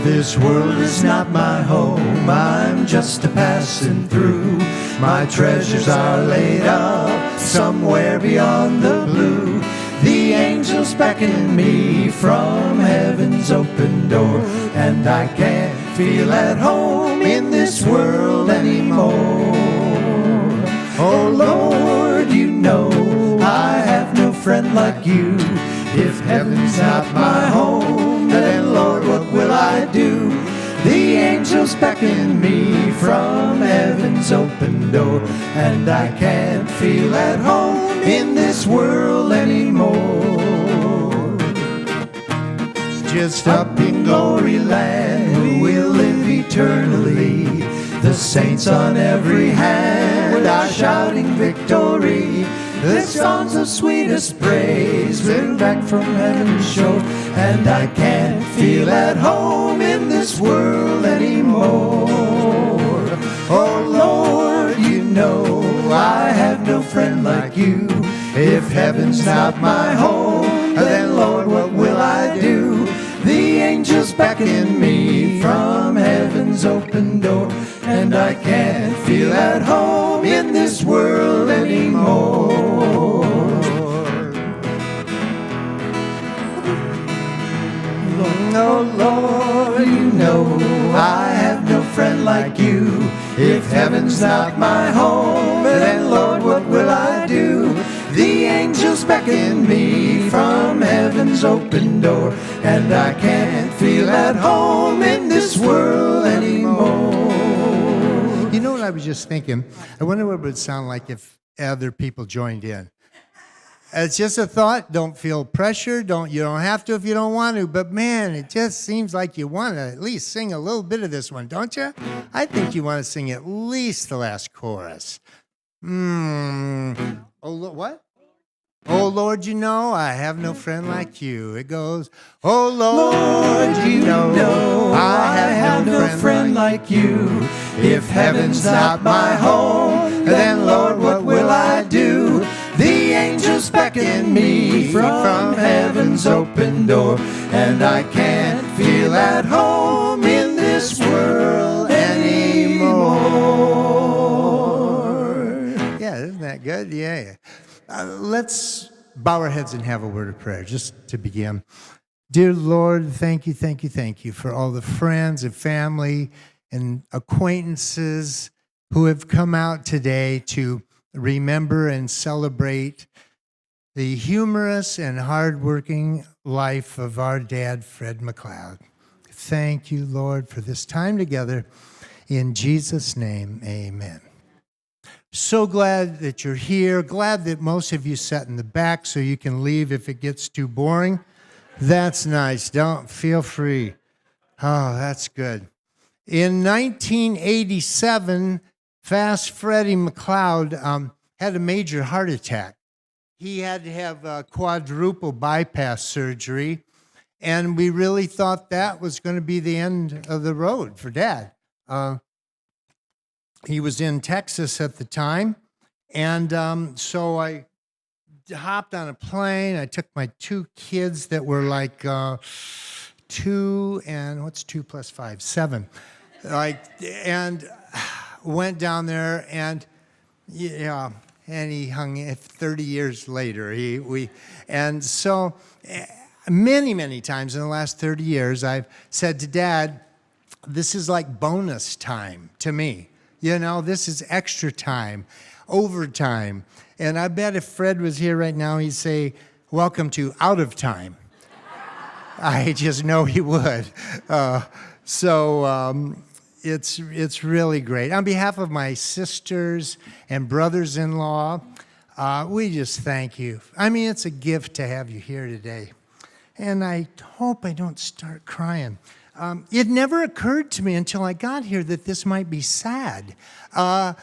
This world is not my home, I'm just a passing through. My treasures are laid up somewhere beyond the blue. The angels beckon me from heaven's open door, and I can't feel at home in this world anymore. Oh Lord, you know I have no friend like you. If heaven's not my home, then Lord, what will I do? The angels beckon me from heaven's open door, and I can't feel at home in this world anymore. Just up in glory land we'll live eternally. The saints on every hand are shouting victory. The songs of sweetest praise bring back from heaven's shore, and I can't feel at home in this world anymore. Oh Lord, you know I have no friend like you. If heaven's not my home, then Lord, what will I do? The angels beckon me from heaven's open door, and I can't feel at home in this world anymore. Oh Lord, you know I have no friend like you. If heaven's not my home, then Lord, what will I do? The angels beckon me from heaven's open door, and I can't feel at home in this world anymore. You know what I was just thinking? I wonder what it would sound like if other people joined in. It's just a thought. Don't feel pressure. You don't have to if you don't want to. But man, it just seems like you want to at least sing a little bit of this one, don't you? I think you want to sing at least the last chorus. What? Oh Lord, you know I have no friend like you. It goes, oh Lord, you know I have no friend like you. If heaven's not my home, then Lord, what will I do? The angels beckon me from heaven's open door, and I can't feel at home in this world anymore. Yeah, isn't that good? Yeah. Let's bow our heads and have a word of prayer just to begin. Dear Lord, thank you for all the friends and family and acquaintances who have come out today to remember and celebrate the humorous and hardworking life of our dad, Fred McLeod. Thank you, Lord, for this time together. In Jesus' name, amen. So glad that you're here. Glad that most of you sat in the back so you can leave if it gets too boring. That's nice. Don't feel free. Oh, that's good. In 1987, Fast Freddie McLeod had a major heart attack. He had to have quadruple bypass surgery, and we really thought that was going to be the end of the road for Dad. He was in Texas at the time, and so I hopped on a plane. I took my two kids that were like 2 and what's 2 plus 5? 7. And went down there, and yeah, and he hung 30 years later. And so many times in the last 30 years, I've said to Dad, this is like bonus time to me. You know, this is extra time, overtime. And I bet if Fred was here right now, he'd say, welcome to out of time. I just know he would. It's really great. On behalf of my sisters and brothers-in-law, we just thank you. I mean, it's a gift to have you here today. And I hope I don't start crying. It never occurred to me until I got here that this might be sad. And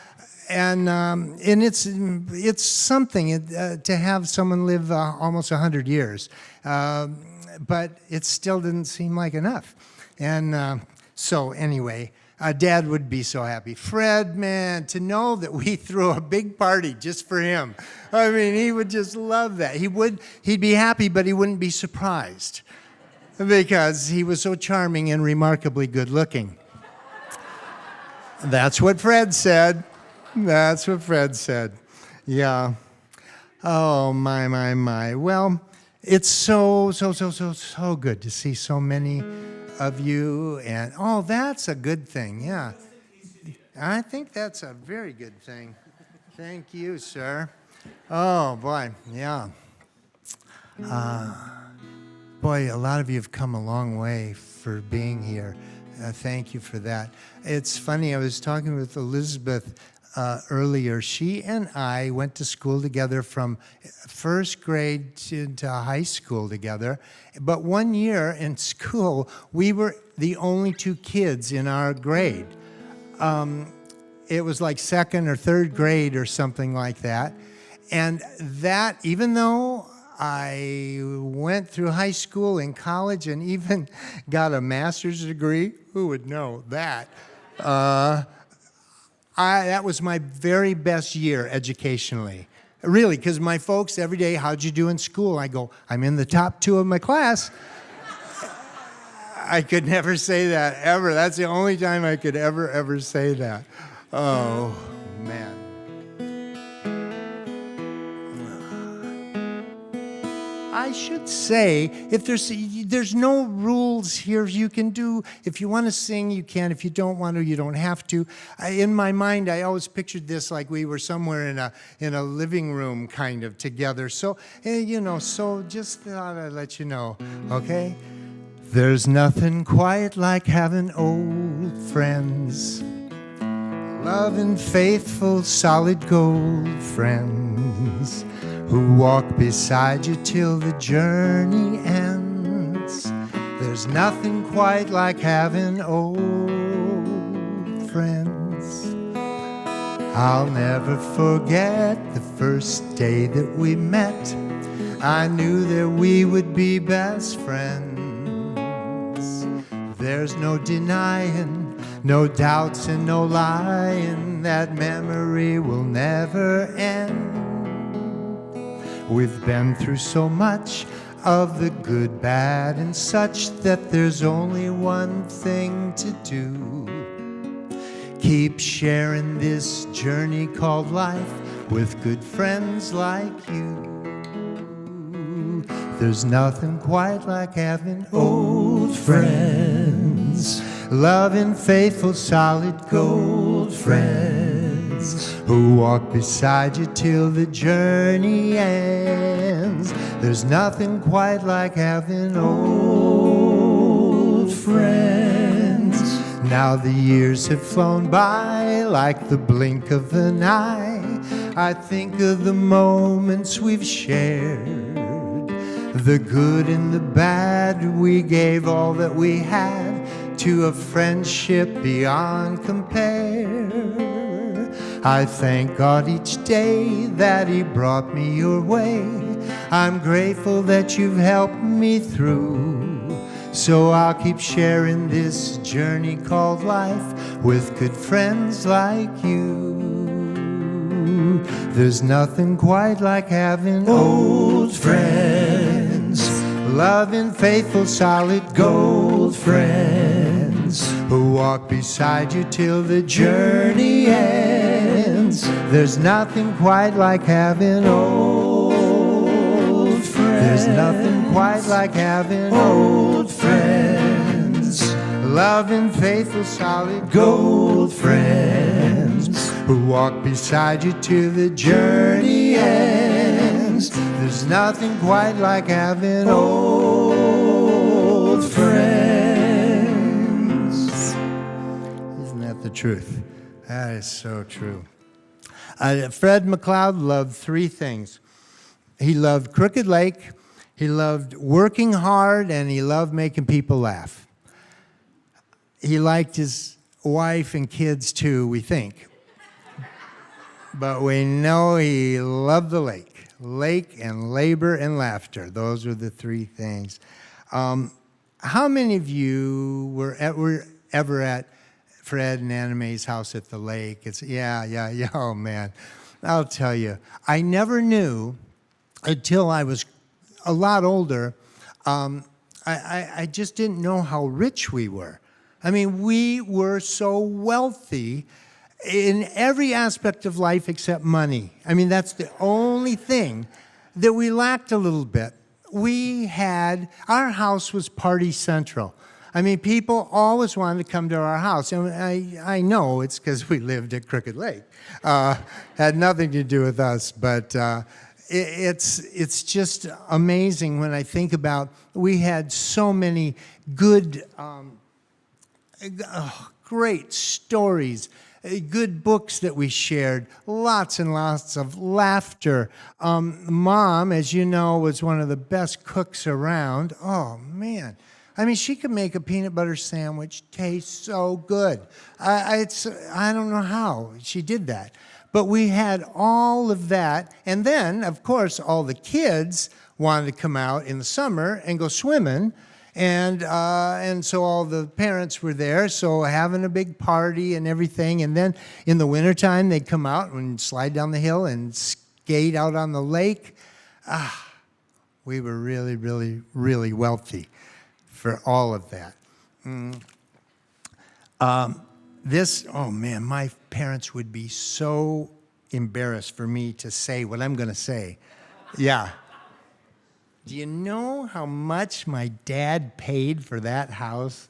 it's something to have someone live almost 100 years. But it still didn't seem like enough. And so anyway, Dad would be so happy. Fred, man, to know that we threw a big party just for him. I mean, he would just love that. He'd be happy, but he wouldn't be surprised. because he was so charming and remarkably good looking. That's what Fred said. That's what Fred said. Yeah. Oh, my. Well, it's so good to see so many of you. And, oh, that's a good thing. Yeah. I think that's a very good thing. Thank you, sir. Oh, boy. Yeah. Boy, a lot of you have come a long way for being here. Thank you for that. It's funny, I was talking with Elizabeth earlier. She and I went to school together from first grade to high school together. But one year in school, we were the only two kids in our grade. It was like second or third grade or something like that. And that, even though I went through high school and college and even got a master's degree, who would know that? That was my very best year educationally. Really, because my folks every day, how'd you do in school? I go, I'm in the top 2 of my class. I could never say that, ever. That's the only time I could ever say that. Oh, man. I should say, if there's no rules here, you can do, if you want to sing, you can. If you don't want to, you don't have to. In my mind, I always pictured this like we were somewhere in a living room kind of together. So, so just thought I'd let you know, okay? There's nothing quite like having old friends, loving, faithful, solid gold friends, who walk beside you till the journey ends. There's nothing quite like having old friends. I'll never forget the first day that we met. I knew that we would be best friends. There's no denying, no doubts and no lying, that memory will never end. We've been through so much of the good, bad, and such that there's only one thing to do. Keep sharing this journey called life with good friends like you. There's nothing quite like having old friends, loving, faithful, solid gold friends, who walk beside you till the journey ends. There's nothing quite like having old friends. Now the years have flown by like the blink of an eye. I think of the moments we've shared, the good and the bad. We gave all that we had to a friendship beyond compare. I thank God each day that He brought me your way. I'm grateful that you've helped me through. So I'll keep sharing this journey called life with good friends like you. There's nothing quite like having old friends, loving, faithful, solid gold friends, who walk beside you till the journey ends. There's nothing quite like having old friends. There's nothing quite like having old friends, loving, faithful, solid gold friends, who walk beside you till the journey ends. There's nothing quite like having old friends. Isn't that the truth? That is so true. Fred McLeod loved 3 things. He loved Crooked Lake, he loved working hard, and he loved making people laugh. He liked his wife and kids too, we think. But we know he loved the lake. Lake and labor and laughter. Those are the 3 things. How many of you were ever at Fred and Anna Mae's house at the lake? It's yeah. Oh, man. I'll tell you. I never knew until I was a lot older. I just didn't know how rich we were. I mean, we were so wealthy in every aspect of life except money. I mean, that's the only thing that we lacked a little bit. Our house was party central. I mean, people always wanted to come to our house. And I know it's because we lived at Crooked Lake. Had nothing to do with us, but it's just amazing when I think about we had so many good, great stories, good books that we shared, lots and lots of laughter. Mom, as you know, was one of the best cooks around. Oh, man. I mean, she could make a peanut butter sandwich taste so good. I don't know how she did that. But we had all of that. And then, of course, all the kids wanted to come out in the summer and go swimming. And so all the parents were there, so having a big party and everything. And then in the wintertime, they'd come out and slide down the hill and skate out on the lake. We were really, really, really wealthy for all of that. Oh man, my parents would be so embarrassed for me to say what I'm going to say. Yeah. Do you know how much my dad paid for that house?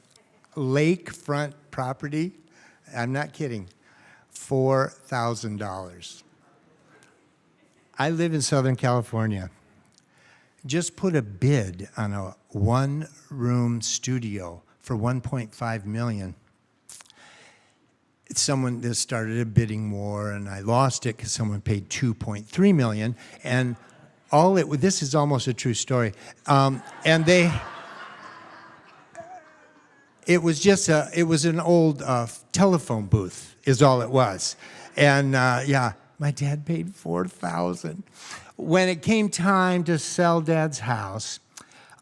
Lakefront property? I'm not kidding. $4,000. I live in Southern California. Just put a bid on a one-room studio for $1.5 million. Someone that started a bidding war, and I lost it because someone paid $2.3 million. And this is almost a true story. It was an old telephone booth, is all it was. And my dad paid $4,000. When it came time to sell Dad's house,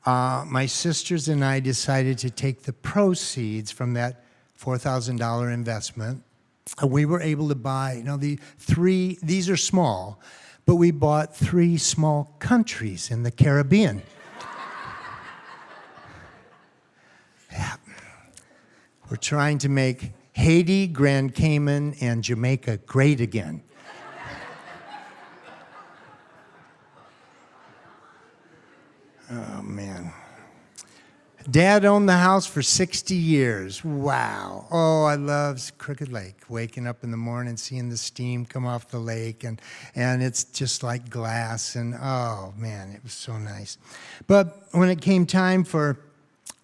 my sisters and I decided to take the proceeds from that $4,000 investment. We were able to buy, these are small, but we bought 3 small countries in the Caribbean. Yeah. We're trying to make Haiti, Grand Cayman, and Jamaica great again. Oh, man. Dad owned the house for 60 years. Wow. Oh, I love Crooked Lake. Waking up in the morning, seeing the steam come off the lake, and it's just like glass. And, oh, man, it was so nice. But when it came time for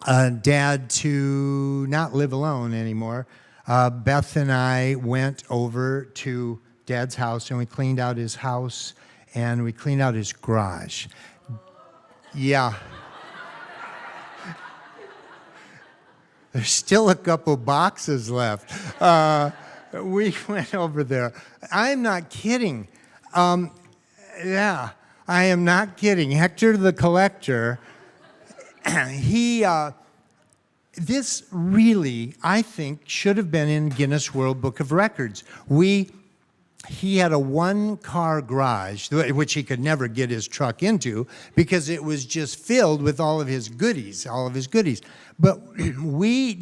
Dad to not live alone anymore, Beth and I went over to Dad's house, and we cleaned out his house, and we cleaned out his garage. Yeah. There's still a couple boxes left. We went over there. I'm not kidding. I am not kidding. Hector the Collector, this really, I think, should have been in Guinness World Book of Records. He had a one-car garage, which he could never get his truck into because it was just filled with all of his goodies. But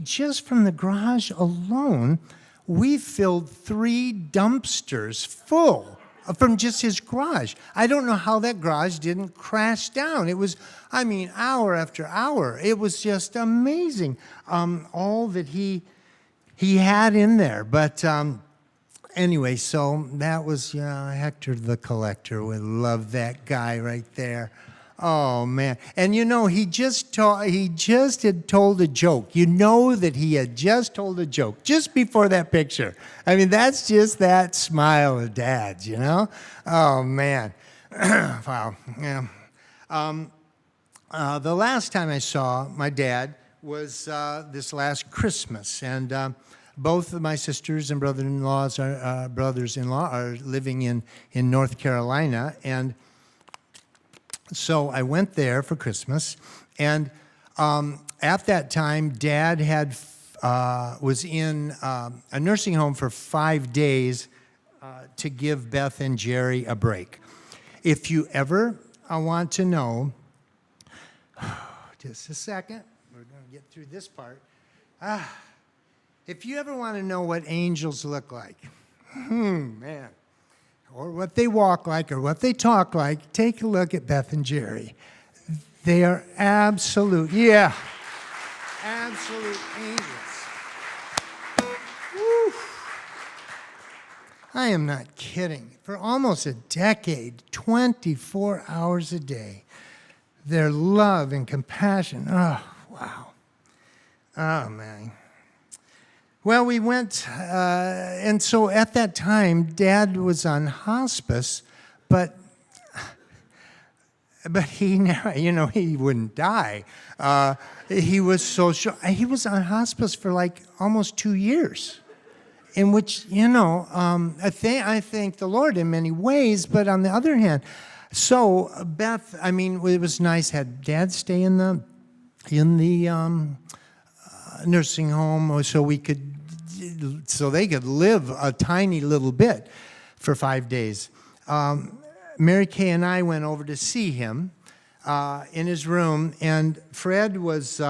just from the garage alone, we filled 3 dumpsters full from just his garage. I don't know how that garage didn't crash down. It was, hour after hour. It was just amazing, all that he had in there. But anyway, so that was Hector the Collector. We love that guy right there. Oh, man. And he just had told a joke. You know that he had just told a joke just before that picture. That's just that smile of Dad's, Oh, man. Wow. Yeah. The last time I saw my dad was this last Christmas. And both of my sisters and brothers-in-law are living in North Carolina. And so I went there for Christmas, and at that time, Dad was in a nursing home for 5 days to give Beth and Jerry a break. If you ever want to know just a second. We're going to get through this part. If you ever want to know what angels look like, man, or what they walk like or what they talk like, take a look at Beth and Jerry. They are absolute angels. Woo. I am not kidding. For almost a decade, 24 hours a day, their love and compassion. Oh, wow. Oh, man. Well, we went, and so at that time, Dad was on hospice, but he never, he wouldn't die. He was so sure. He was on hospice for like almost 2 years, in which, I thank the Lord in many ways, but on the other hand, so Beth, it was nice, had Dad stay in the nursing home so they could live a tiny little bit for 5 days. Mary Kay and I went over to see him in his room, and Fred was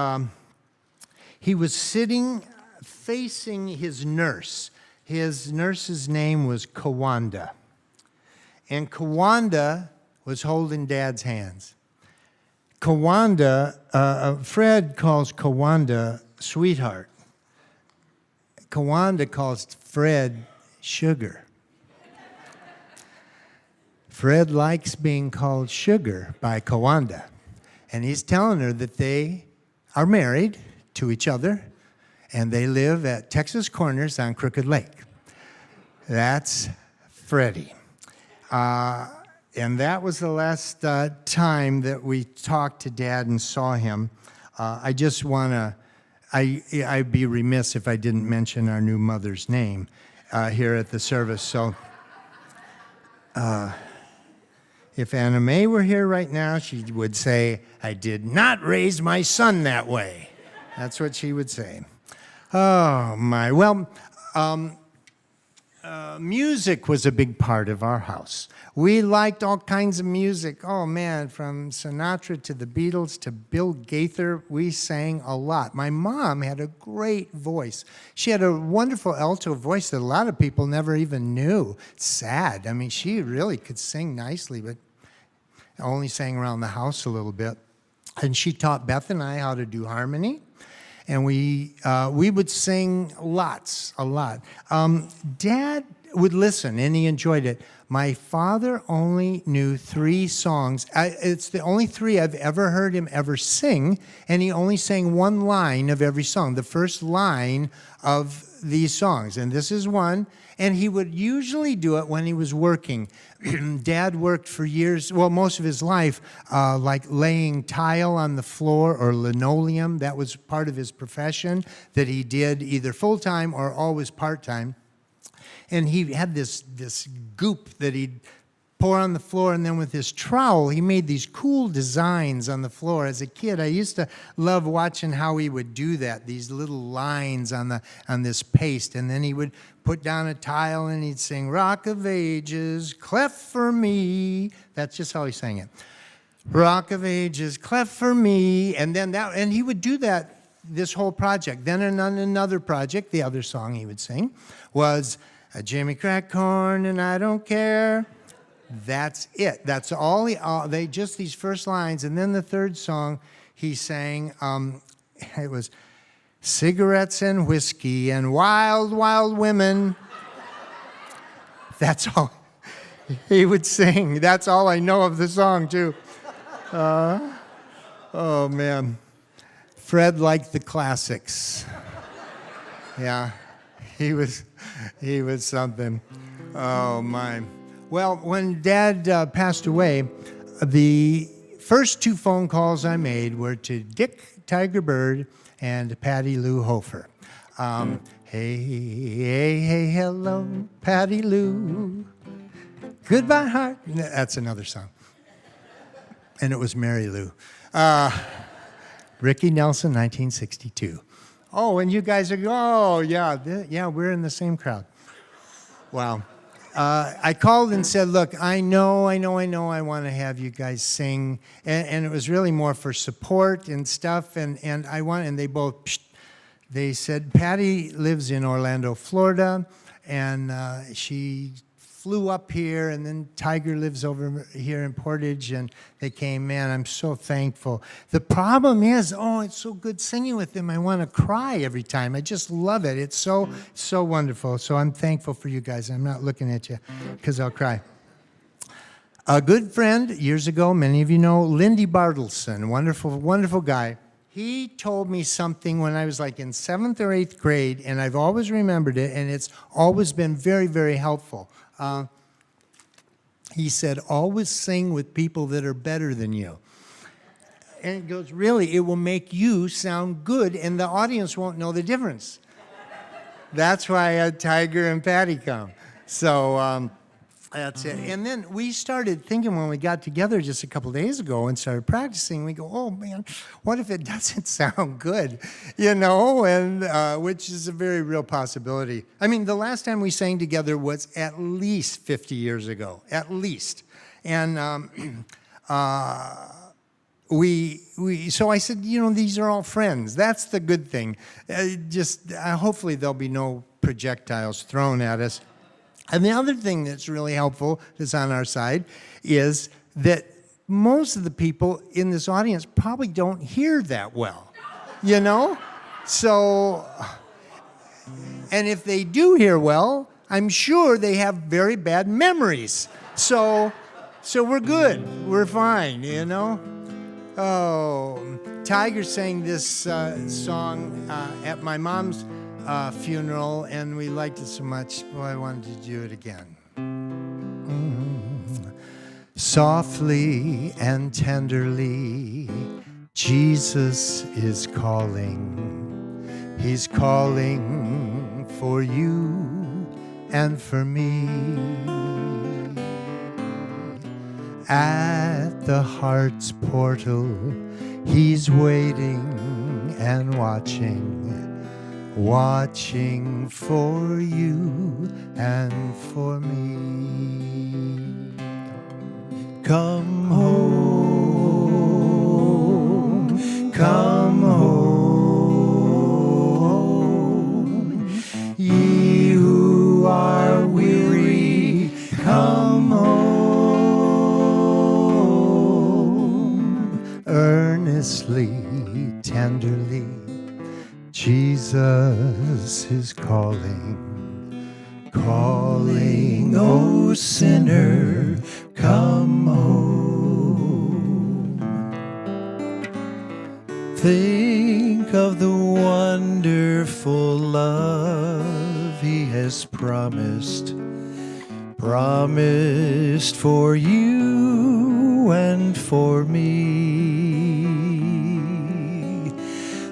he was sitting facing his nurse. His nurse's name was Kawanda, and Kawanda was holding Dad's hands. Kawanda, Fred calls Kawanda sweetheart. Kawanda calls Fred sugar. Fred likes being called sugar by Kawanda. And he's telling her that they are married to each other and they live at Texas Corners on Crooked Lake. That's Freddie. And that was the last time that we talked to Dad and saw him. I just want to, I'd be remiss if I didn't mention our new mother's name here at the service. So if Anna Mae were here right now, she would say, I did not raise my son that way. That's what she would say. Oh, my. Well, music was a big part of our house. We liked all kinds of music. Oh, man, from Sinatra to the Beatles to Bill Gaither, we sang a lot. My mom had a great voice. She had a wonderful alto voice that a lot of people never even knew. It's sad. She really could sing nicely, but only sang around the house a little bit. And she taught Beth and I how to do harmony. And we would sing a lot. Dad would listen, and he enjoyed it. My father only knew 3 songs. It's the only 3 I've ever heard him ever sing, and he only sang 1 line of every song, the first line of these songs. And this is one, and he would usually do it when he was working. Dad worked for years, well, most of his life, like laying tile on the floor or linoleum. That was part of his profession that he did either full-time or always part-time. And he had this goop that he'd pour on the floor, and then with his trowel, he made these cool designs on the floor. As a kid, I used to love watching how he would do that, these little lines on this paste, and then he would put down a tile and he'd sing, Rock of Ages, cleft for me. That's just how he sang it. Rock of Ages, cleft for me. And then and he would do that this whole project. Then on another project, the other song he would sing was Jimmy Crack Corn and I Don't Care. That's it. That's all they just these first lines. And then the third song he sang, it was cigarettes and whiskey and wild, wild women. That's all he would sing. That's all I know of the song, too. Oh, man. Fred liked the classics. Yeah, he was something. Oh, my. Well, when Dad passed away, the first 2 phone calls I made were to Dick Tiger Bird and Patty Lou Hofer. Hey, hey, hey, hello, Patty Lou. Goodbye, heart. That's another song. And it was Mary Lou. Ricky Nelson, 1962. Oh, and you guys are, oh, yeah, we're in the same crowd. Wow. I called and said, look, I know I want to have you guys sing. And it was really more for support and stuff. And they both, they said, Patty lives in Orlando, Florida, and she flew up here, and then Tiger lives over here in Portage, and they came. Man, I'm so thankful. The problem is, it's so good singing with them. I want to cry every time. I just love it. It's so wonderful. So I'm thankful for you guys. I'm not looking at you because I'll cry. A good friend years ago, many of you know, Lindy Bartleson, wonderful guy. He told me something when I was like in 7th or 8th grade, and I've always remembered it, and it's always been very, very helpful. He said, always sing with people that are better than you. And it goes, really, it will make you sound good, and the audience won't know the difference. That's why Tiger and Patty come. So that's it. And then we started thinking when we got together just a couple days ago and started practicing, we go, oh man, what if it doesn't sound good? And which is a very real possibility. I mean, the last time we sang together was at least 50 years ago, at least. And so I said, these are all friends. That's the good thing. Hopefully there'll be no projectiles thrown at us. And the other thing that's really helpful that's on our side is that most of the people in this audience probably don't hear that well, So, and if they do hear well, I'm sure they have very bad memories. So we're good. We're fine, Oh, Tiger sang this song at my mom's funeral, and we liked it so much, I wanted to do it again. Softly and tenderly, Jesus is calling. He's calling for you and for me. At the heart's portal, he's waiting and watching for you and for me. Come home, come home, ye who are weary, come home, earnestly, tenderly, Jesus is calling, oh sinner, come home. Think of the wonderful love he has promised for you and for me.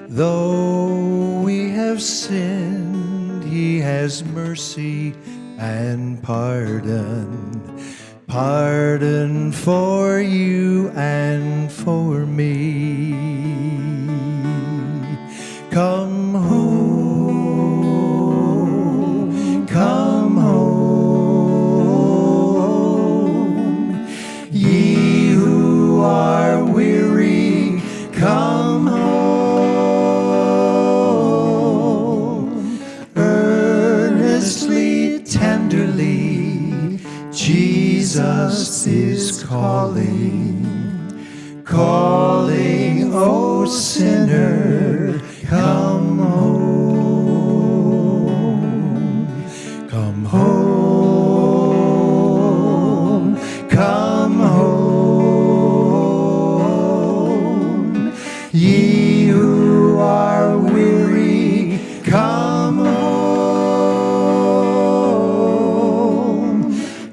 Though we have sinned, he has mercy and pardon for you and for me. Come home, come home, ye who are weary, come home, earnestly, tenderly, Jesus is calling, oh sinner, come home, come home, come home, ye who are weary, come home,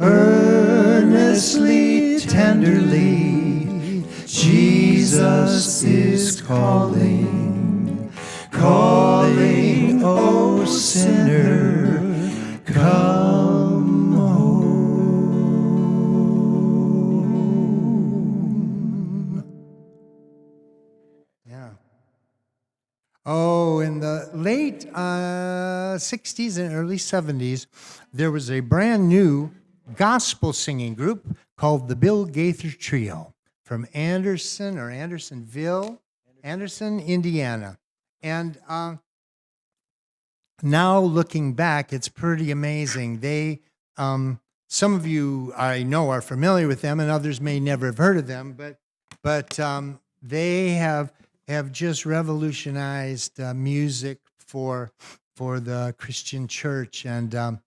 earnestly, tenderly, Jesus is calling, late 60s and early 70s, there was a brand new gospel singing group called the Bill Gaither Trio from Andersonville, Indiana. And now looking back, it's pretty amazing. They, some of you I know are familiar with them, and others may never have heard of them. But they have just revolutionized music for the Christian church, and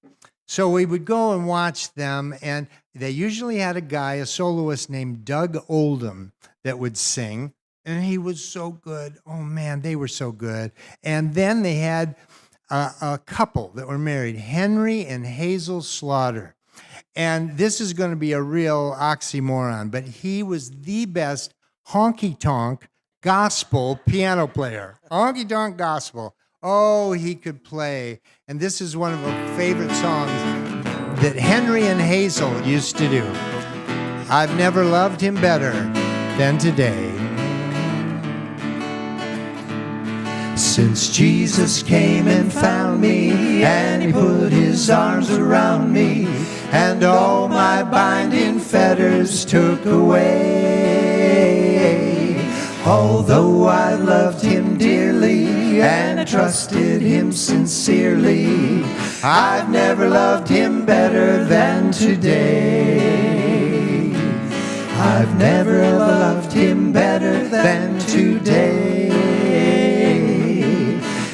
so we would go and watch them, and they usually had a soloist named Doug Oldham that would sing, and he was so good. Oh man, they were so good. And then they had a couple that were married, Henry and Hazel Slaughter. And this is going to be a real oxymoron, but he was the best honky-tonk gospel piano player. Honky-tonk gospel. Oh, he could play. And this is one of our favorite songs that Henry and Hazel used to do. I've never loved him better than today. Since Jesus came and found me, and he put his arms around me, and all my binding fetters took away. Although I loved him dearly and trusted him sincerely, I've never loved him better than today. I've never loved him better than today.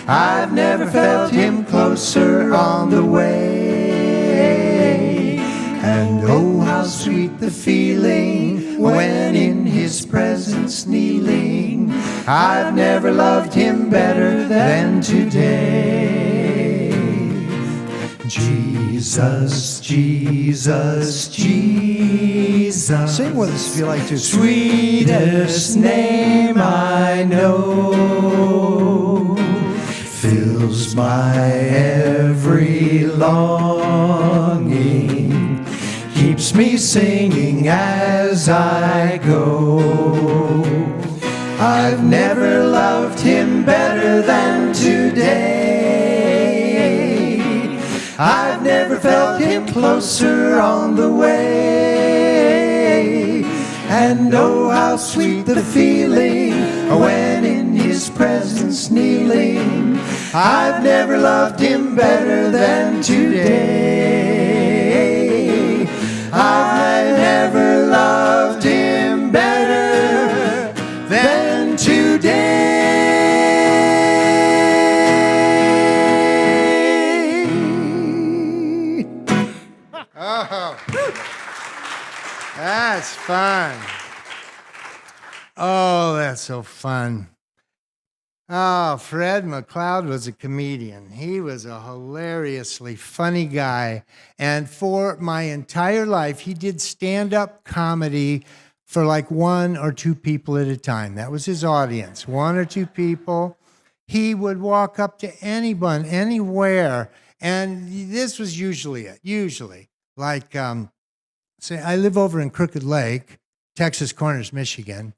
I've never felt him closer on the way. And oh, how sweet the feeling when in his presence kneeling. I've never loved him better than today. Jesus, Jesus, Jesus. Sing with us if you like to. Sweetest name I know, fills my every longing, keeps me singing as I go. I've never loved him better than today. I've never felt him closer on the way. And oh, how sweet the feeling when in his presence kneeling. I've never loved him better than today. I've never loved him better than today. Oh, that's fun. Oh, that's so fun. Oh, Fred McLeod was a comedian. He was a hilariously funny guy. And for my entire life, he did stand-up comedy for like one or two people at a time. That was his audience, one or two people. He would walk up to anyone, anywhere, and this was usually it. Usually. Like, say, I live over in Crooked Lake, Texas Corners, Michigan,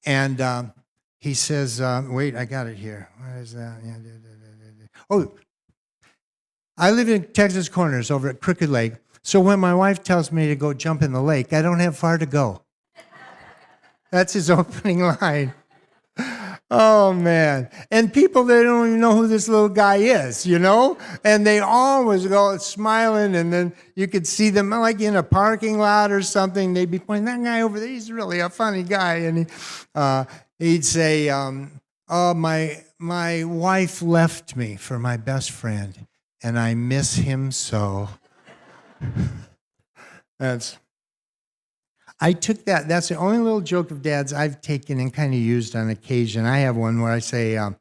and he says, wait, I got it here. What is that? Oh, I live in Texas Corners over at Crooked Lake, so when my wife tells me to go jump in the lake, I don't have far to go. That's his opening line. Oh, man. And people, they don't even know who this little guy is, you know? And they always go smiling, and then you could see them like in a parking lot or something. They'd be pointing, that guy over there, he's really a funny guy. And he'd say, oh, my wife left me for my best friend, and I miss him so. I took that. That's the only little joke of Dad's I've taken and kind of used on occasion. I have one where I say, I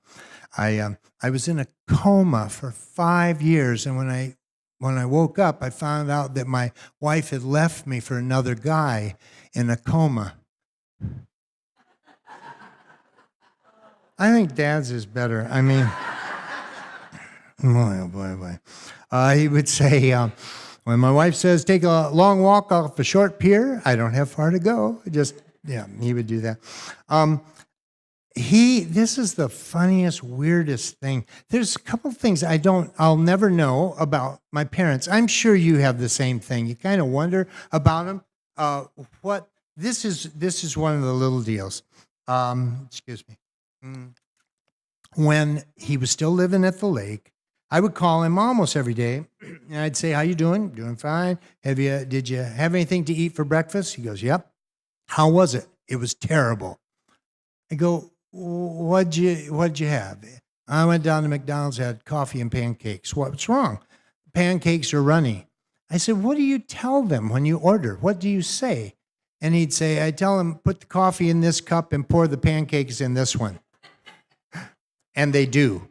was in a coma for 5 years, and when I woke up, I found out that my wife had left me for another guy in a coma. I think Dad's is better. I mean, boy, oh boy, oh boy. He would say, when my wife says, take a long walk off a short pier, I don't have far to go. He would do that. This is the funniest, weirdest thing. There's a couple things I'll never know about my parents. I'm sure you have the same thing. You kind of wonder about them. This is one of the little deals. Excuse me. When he was still living at the lake, I would call him almost every day, and I'd say, "How you doing? Doing fine. Did you have anything to eat for breakfast?" He goes, "Yep." "How was it?" "It was terrible." I go, What'd you have?" "I went down to McDonald's, had coffee and pancakes." "What's wrong?" "Pancakes are runny." I said, "What do you tell them when you order? What do you say?" And he'd say, "I tell them, put the coffee in this cup and pour the pancakes in this one." And they do.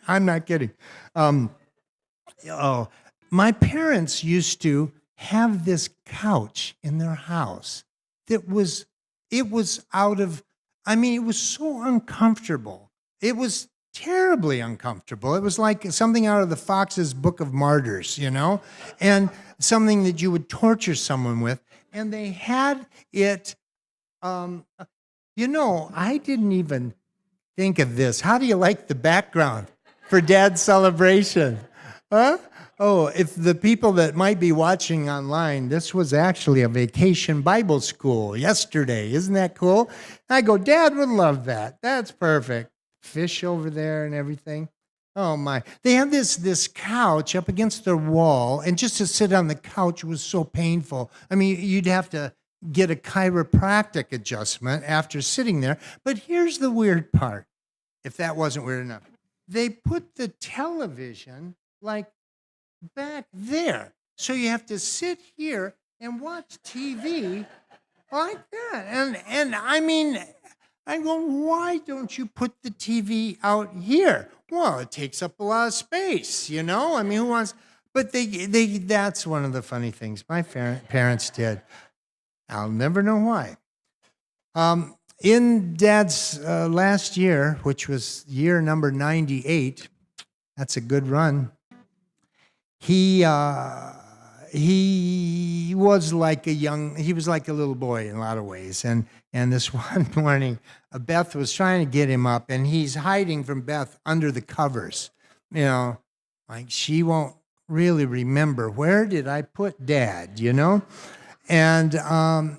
I'm not kidding. My parents used to have this couch in their house that was it was so uncomfortable. It was terribly uncomfortable. It was like something out of the Fox's Book of Martyrs, and something that you would torture someone with. And they had it, I didn't even think of this. How do you like the background for Dad's celebration? Huh? Oh, if the people that might be watching online, this was actually a vacation Bible school yesterday. Isn't that cool? I go, Dad would love that. That's perfect. Fish over there and everything. Oh, my. They had this couch up against their wall, and just to sit on the couch was so painful. I mean, you'd have to get a chiropractic adjustment after sitting there. But here's the weird part, if that wasn't weird enough. They put the television like back there. So you have to sit here and watch TV like that. And I mean, I go, why don't you put the TV out here? Well, it takes up a lot of space, I mean, who wants? But that's one of the funny things my parents did. I'll never know why. In Dad's last year, which was year number 98, that's a good run. He was like a little boy in a lot of ways. And this one morning, Beth was trying to get him up, and he's hiding from Beth under the covers. Like she won't really remember, where did I put Dad, And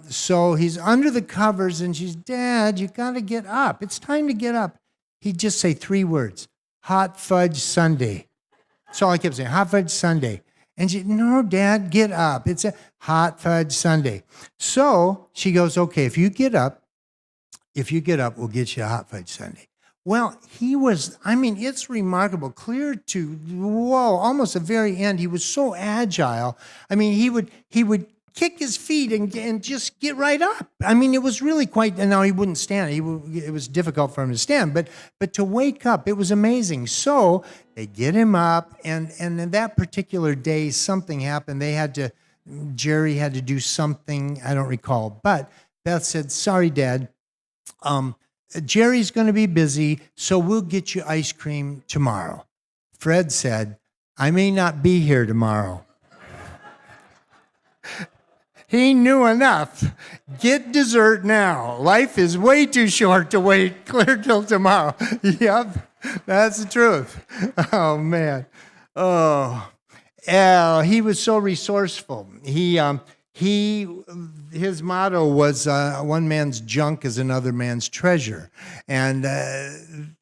so he's under the covers, and she's, "Dad, you got to get up. It's time to get up." He'd just say 3 words, "Hot fudge sundae." That's all I kept saying, "Hot fudge sundae." And she, "No, Dad, get up. It's a hot fudge sundae." So she goes, "Okay, if you get up, we'll get you a hot fudge sundae." Well, it's remarkable, clear to, almost the very end. He was so agile. I mean, he would kick his feet and just get right up. I mean, it was really quite, and now he wouldn't stand. It was difficult for him to stand, but to wake up, it was amazing. So they get him up, and that particular day, something happened. Jerry had to do something, I don't recall, but Beth said, "Sorry, Dad, Jerry's going to be busy, so we'll get you ice cream tomorrow." Fred said, "I may not be here tomorrow." He knew enough. Get dessert now. Life is way too short to wait clear till tomorrow. Yep, that's the truth. Oh, man. Oh, he was so resourceful. His motto was, "One man's junk is another man's treasure." And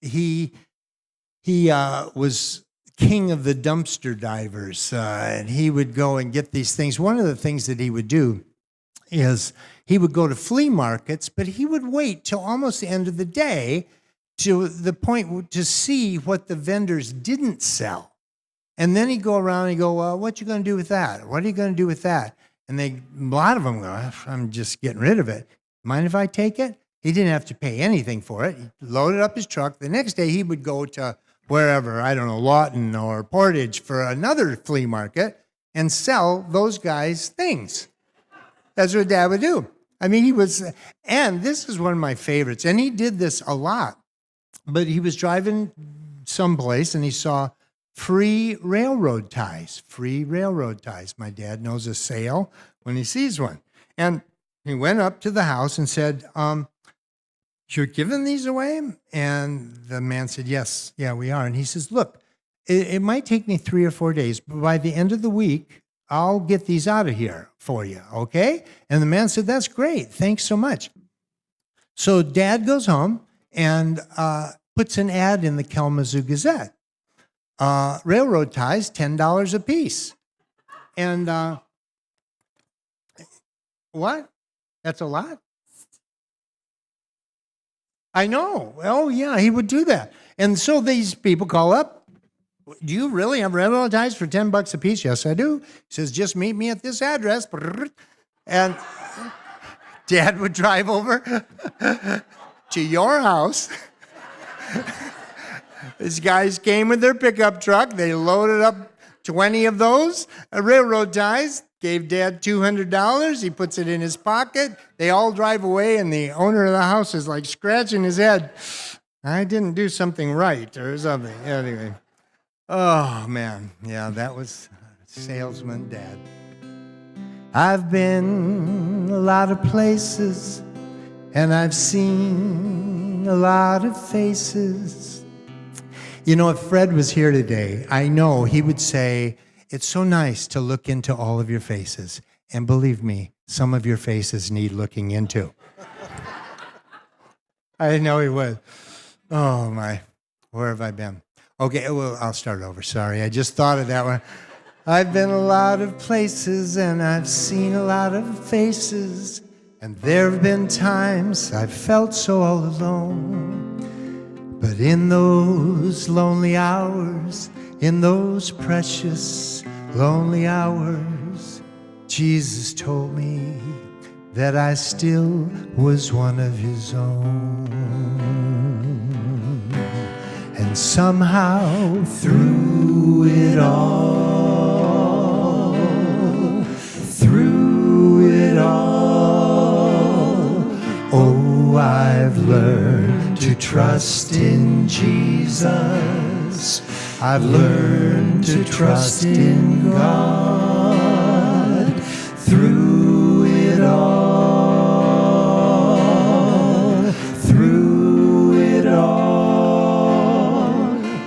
he was king of the dumpster divers, and he would go and get these things. One of the things that he would do is he would go to flea markets, but he would wait till almost the end of the day to the point to see what the vendors didn't sell. And then he'd go around and go, "Well, what you going to do with that? What are you going to do with that?" And a lot of them go, "I'm just getting rid of it. Mind if I take it?" He didn't have to pay anything for it. He loaded up his truck. The next day he would go to wherever, I don't know, Lawton or Portage for another flea market and sell those guys things. That's what Dad would do. I mean, and this is one of my favorites, and he did this a lot, but he was driving someplace and he saw free railroad ties. My dad knows a sale when he sees one. And he went up to the house and said, you're giving these away? And the man said, yes, yeah, we are. And he says, look, it might take me 3 or 4 days, but by the end of the week, I'll get these out of here for you, okay? And the man said, that's great. Thanks so much. So Dad goes home and puts an ad in the Kalamazoo Gazette. Railroad ties, $10 a piece. And what? That's a lot? I know. Oh, yeah, he would do that. And so these people call up. Do you really have railroad ties for $10 a piece? Yes, I do. He says, just meet me at this address. And Dad would drive over to your house. These guys came with their pickup truck. They loaded up 20 of those railroad ties, gave Dad $200. He puts it in his pocket. They all drive away, and the owner of the house is like scratching his head. I didn't do something right or something. Anyway. Oh, man. Yeah, that was salesman Dad. I've been a lot of places, and I've seen a lot of faces. You know, if Fred was here today, I know he would say, it's so nice to look into all of your faces. And believe me, some of your faces need looking into. I know he would. Oh, my. Where have I been? Okay, well, I'll start over. Sorry, I just thought of that one. I've been a lot of places, and I've seen a lot of faces. And there have been times I've felt so all alone. But in those lonely hours, in those precious lonely hours, Jesus told me that I still was one of his own. And somehow through it all, oh, I've learned to trust in Jesus. I've learned to trust in God through it all,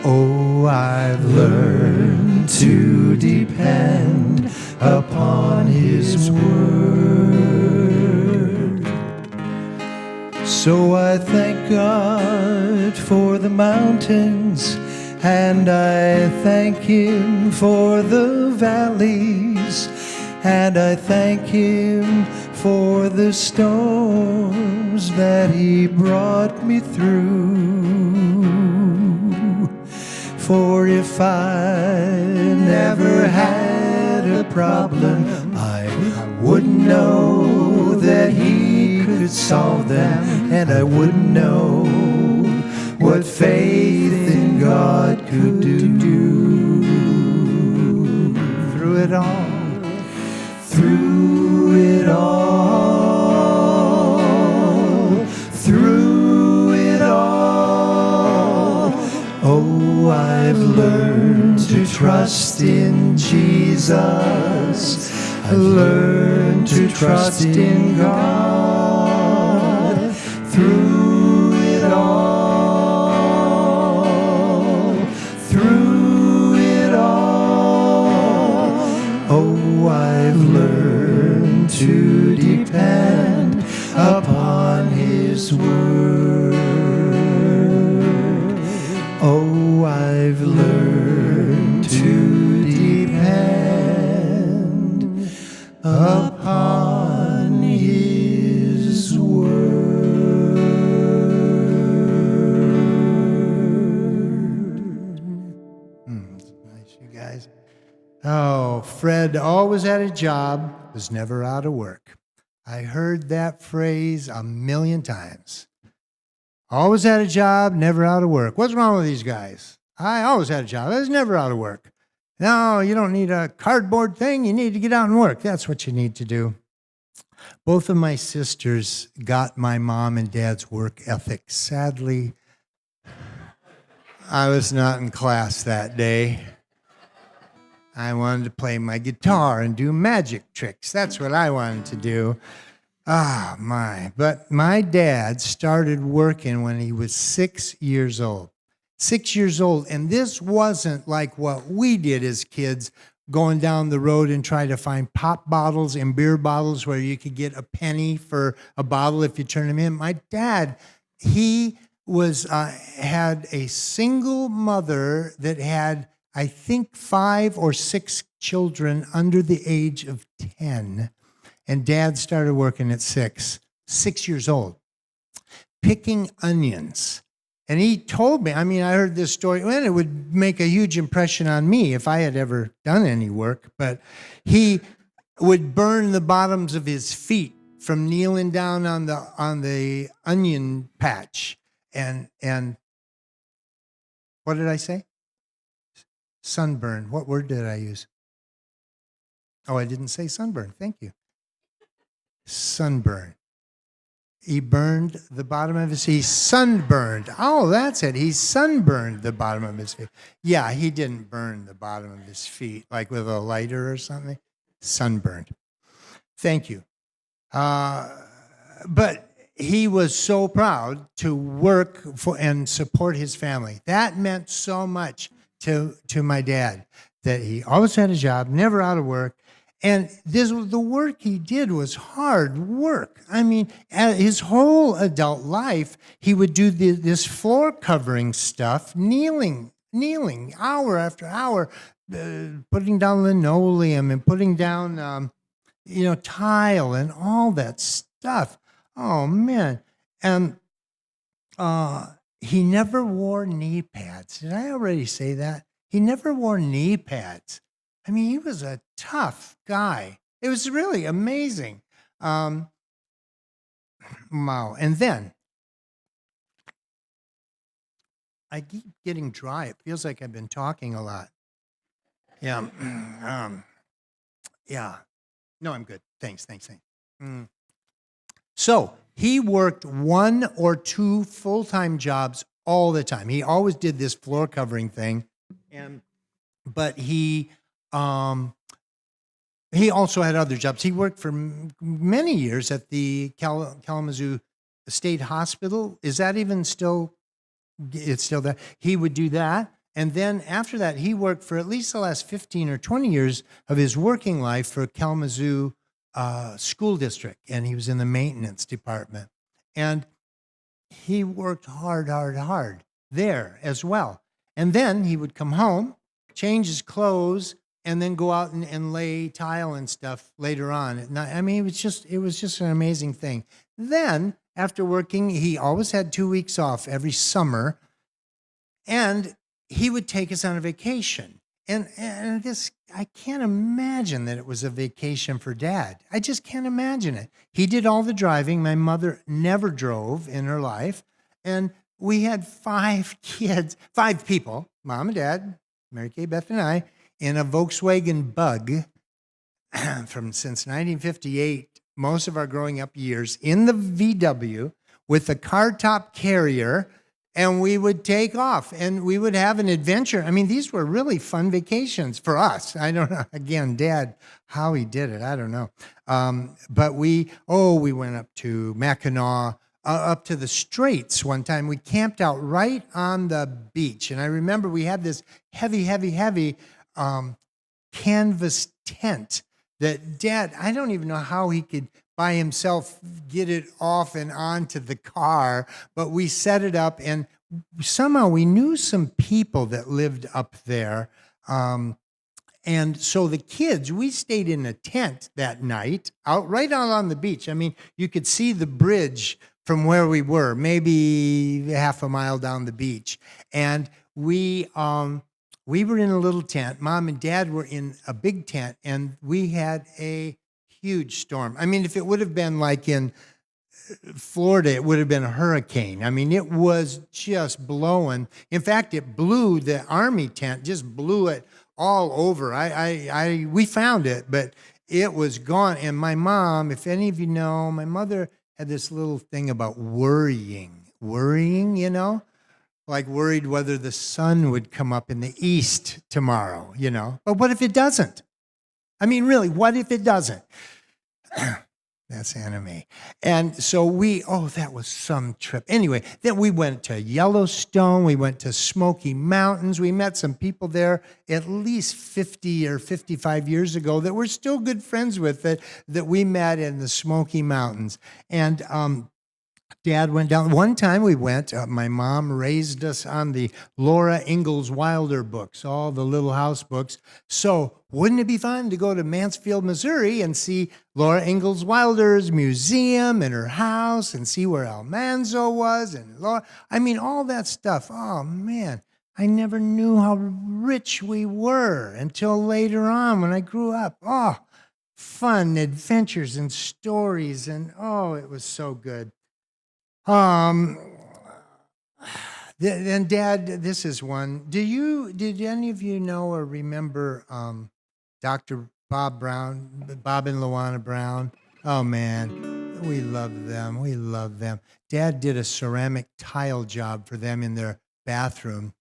Oh, I've learned to depend upon his word. So I thank God for the mountains, and I thank him for the valleys, and I thank him for the storms that he brought me through. For if I never had a problem, I wouldn't know that he could solve them, and I wouldn't know what faith in God could do. Through it all, oh, I've learned to trust in Jesus. I've learned to trust in God through it all, oh, I've learned to depend upon his word. Oh, I've learned to depend upon his word. Nice, you guys. Oh, Fred always had a job, was never out of work. I heard that phrase a million times. Always had a job, never out of work. What's wrong with these guys? I always had a job. I was never out of work. No, you don't need a cardboard thing. You need to get out and work. That's what you need to do. Both of my sisters got my mom and dad's work ethic. Sadly, I was not in class that day. I wanted to play my guitar and do magic tricks. That's what I wanted to do. Ah, my. But my dad started working when he was 6 years old. 6 years old. And this wasn't like what we did as kids, going down the road and try to find pop bottles and beer bottles where you could get a penny for a bottle if you turn them in. My dad, he was had a single mother that had, I think, 5 or 6 children under the age of 10. And Dad started working at 6 years old, picking onions. And he told me, I mean, I heard this story, and it would make a huge impression on me if I had ever done any work, but he would burn the bottoms of his feet from kneeling down on the onion patch. And what did I say? Sunburn. What word did I use? Oh, I didn't say sunburn. Thank you. Sunburn. He burned the bottom of his feet. He sunburned. Oh, that's it. He sunburned the bottom of his feet. Yeah, he didn't burn the bottom of his feet like with a lighter or something. Sunburned. Thank you. But he was so proud to work for and support his family. That meant so much to my dad, that he always had a job, never out of work. And the work he did was hard work. I mean, his whole adult life, he would do this floor covering stuff, kneeling hour after hour, putting down linoleum and putting down, tile and all that stuff. Oh, man. And he never wore knee pads. Did I already say that? He never wore knee pads. I mean, he was a tough guy. It was really amazing. Wow. And then I keep getting dry. It feels like I've been talking a lot. Yeah. Yeah. No, I'm good. Thanks. So he worked 1 or 2 full-time jobs all the time. He always did this floor covering thing, but he also had other jobs. He worked for many years at the Kalamazoo State Hospital. Is that even still? It's still there. He would do that. And then after that, he worked for at least the last 15 or 20 years of his working life for Kalamazoo School District. And he was in the maintenance department. And he worked hard there as well. And then he would come home, change his clothes, and then go out and lay tile and stuff later on. I mean, it was just an amazing thing. Then, after working, he always had 2 weeks off every summer, and he would take us on a vacation. And I can't imagine that it was a vacation for Dad. I just can't imagine it. He did all the driving. My mother never drove in her life. And we had 5 kids, 5 people, Mom and Dad, Mary Kay, Beth, and I, in a Volkswagen Bug since 1958, most of our growing up years, in the VW with a car top carrier, and we would take off and we would have an adventure. I mean, these were really fun vacations for us. I don't know, again, Dad, how he did it, I don't know. But we went up to Mackinac, up to the Straits one time. We camped out right on the beach. And I remember we had this heavy canvas tent that Dad, I don't even know how he could by himself get it off and onto the car, but we set it up, and somehow we knew some people that lived up there. And so the kids, we stayed in a tent that night, right out on the beach. I mean, you could see the bridge from where we were, maybe half a mile down the beach. And we were in a little tent. Mom and Dad were in a big tent, and we had a huge storm. I mean, if it would have been like in Florida, it would have been a hurricane. I mean, it was just blowing. In fact, it blew the Army tent, just blew it all over. We found it, but it was gone. And my mom, if any of you know, my mother had this little thing about worrying, like worried whether the sun would come up in the east tomorrow, But what if it doesn't? I mean, really, what if it doesn't? That's anime. And so that was some trip. Anyway, then we went to Yellowstone. We went to Smoky Mountains. We met some people there at least 50 or 55 years ago that we're still good friends with that we met in the Smoky Mountains. And Dad went down. One time we went, my mom raised us on the Laura Ingalls Wilder books, all the Little House books. So wouldn't it be fun to go to Mansfield, Missouri and see Laura Ingalls Wilder's museum and her house and see where Almanzo was and all that stuff. Oh, man, I never knew how rich we were until later on when I grew up. Oh, fun adventures and stories, and it was so good. Then Dad, this is one. Did any of you know or remember Dr. Bob and Luana Brown? Oh man, we love them. We love them. Dad did a ceramic tile job for them in their bathroom.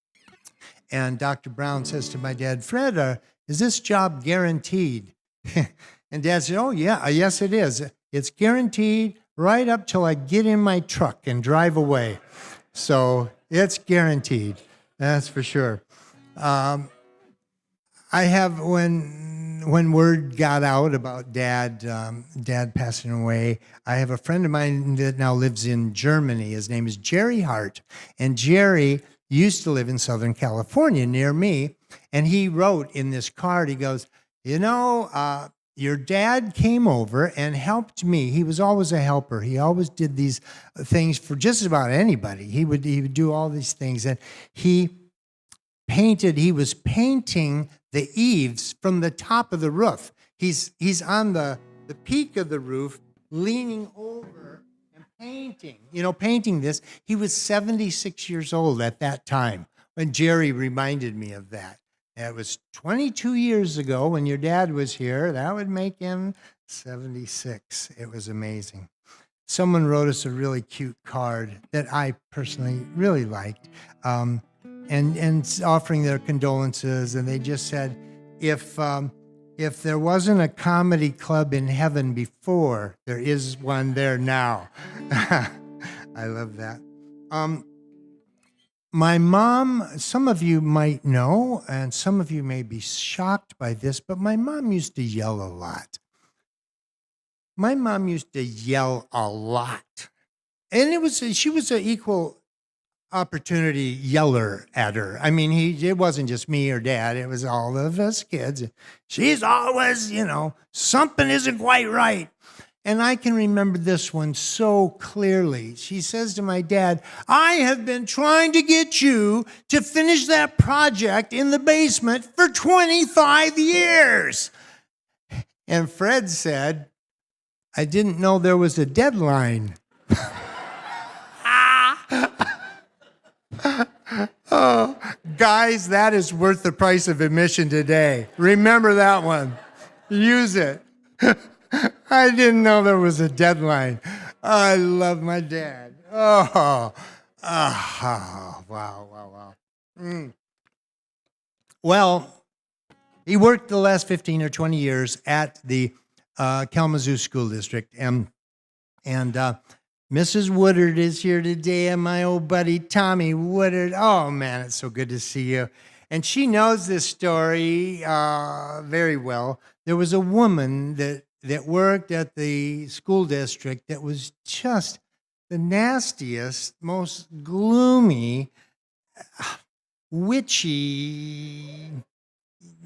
And Dr. Brown says to my dad, Fred, is this job guaranteed? And Dad said, oh yeah, yes it is. It's guaranteed right up till I get in my truck and drive away. So it's guaranteed. That's for sure. I have, when word got out about Dad passing away, I have a friend of mine that now lives in Germany. His name is Jerry Hart. And Jerry used to live in Southern California near me. And he wrote in this card, he goes, your dad came over and helped me. He was always a helper. He always did these things for just about anybody. He would do all these things. And he was painting the eaves from the top of the roof. He's on the peak of the roof, leaning over and painting this. He was 76 years old at that time when Jerry reminded me of that. It was 22 years ago when your dad was here. That would make him 76. It was amazing. Someone wrote us a really cute card that I personally really liked, and offering their condolences. And they just said, if there wasn't a comedy club in heaven before, there is one there now. I love that. My mom, some of you might know, and some of you may be shocked by this, but my mom used to yell a lot. My mom used to yell a lot. And she was an equal opportunity yeller at her. I mean, it wasn't just me or Dad, it was all of us kids. She's always, something isn't quite right. And I can remember this one so clearly. She says to my dad, I have been trying to get you to finish that project in the basement for 25 years. And Fred said, I didn't know there was a deadline. Oh, guys, that is worth the price of admission today. Remember that one. Use it. I didn't know there was a deadline. I love my dad. Wow. Well, he worked the last 15 or 20 years at the Kalamazoo School District. And Mrs. Woodard is here today, and my old buddy Tommy Woodard. Oh, man, it's so good to see you. And she knows this story very well. There was a woman that worked at the school district that was just the nastiest, most gloomy, witchy.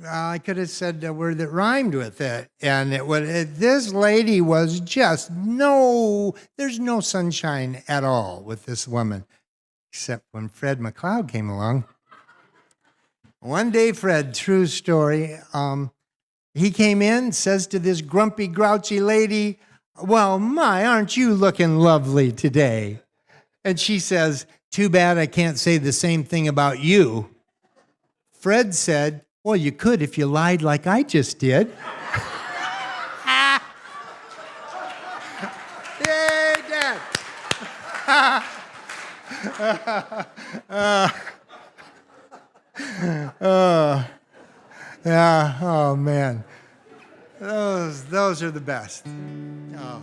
I could have said a word that rhymed with it. And this lady was just there's no sunshine at all with this woman, except when Fred McLeod came along. One day, Fred, true story, he came in, says to this grumpy, grouchy lady, well, my, aren't you looking lovely today? And she says, too bad I can't say the same thing about you. Fred said, well, you could if you lied like I just did. Yay, Dad. Yeah, oh man. Those are the best. Oh.